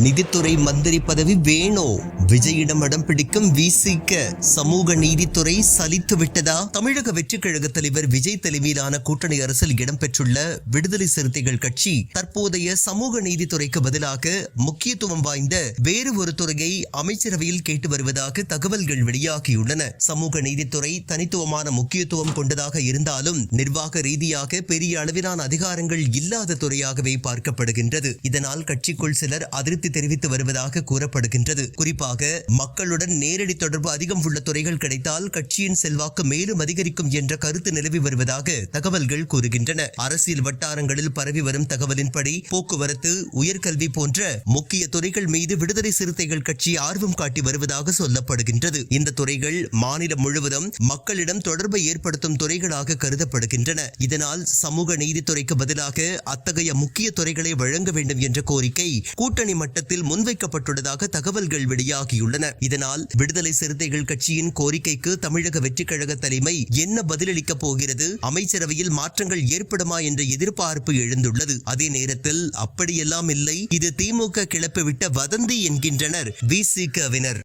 நிதித்துறை மந்திரி பதவி வேணோ? விஜயிடம் இடம் பிடிக்கும் விசிக. சமூக நீதித்துறை சலித்து விட்டதா? தமிழக வெற்றிக் கழக தலைவர் விஜய் தலைமையிலான கூட்டணி அரசில் இடம்பெற்றுள்ள விடுதலை சிறுத்தைகள் கட்சி தற்போதைய சமூக நீதித்துறைக்கு பதிலாக முக்கியத்துவம் வாய்ந்த வேறு ஒரு துறையை அமைச்சரவையில் கேட்டு வருவதாக தகவல்கள் வெளியாகியுள்ளன. சமூக நீதித்துறை தனித்துவமான முக்கியத்துவம் கொண்டதாக இருந்தாலும் நிர்வாக ரீதியாக பெரிய அளவிலான அதிகாரங்கள் இல்லாத துறையாகவே பார்க்கப்படுகின்றது. இதனால் கட்சிக்குள் சிலர் அதிருப்தி தெரிவித்து வருவதாக கூறப்படுகின்றது. குறிப்பாக மக்களுடன் நேரடி தொடர்பு அதிகம் உள்ள துறைகள் கிடைத்தால் கட்சியின் செல்வாக்கு மேலும் அதிகரிக்கும் என்ற கருத்து நிலவி வருவதாக தகவல்கள் கூறுகின்றன. அரசியல் வட்டாரங்களில் பரவி வரும் தகவலின்படி போக்குவரத்து, உயர்கல்வி போன்ற முக்கிய துறைகள் மீது விடுதலை சிறுத்தைகள் கட்சி ஆர்வம் காட்டி வருவதாக சொல்லப்படுகின்றது. இந்த துறைகள் மாநிலம் முழுவதும் மக்களிடம் தொடர்பை ஏற்படுத்தும் துறைகளாக கருதப்படுகின்றன. இதனால் சமூக நீதித்துறைக்கு பதிலாக அத்தகைய முக்கிய துறைகளை வழங்க வேண்டும் என்ற கோரிக்கை கூட்டணி மட்டத்தில் முன்வைக்கப்பட்டுள்ளதாக தகவல்கள் வெளியாகியுள்ளன. இதனால் விடுதலை சிறுத்தைகள் கட்சியின் கோரிக்கைக்கு தமிழக வெற்றிக் கழக தலைமை என்ன பதிலளிக்கப் போகிறது? அமைச்சரவையில் மாற்றங்கள் ஏற்படுமா என்ற எதிர்பார்ப்பு எழுந்துள்ளது. அதே நேரத்தில் அப்படியெல்லாம் இல்லை, இது திமுக கிளப்பிவிட்ட வதந்தி என்கின்றனர் விசிகவினர்.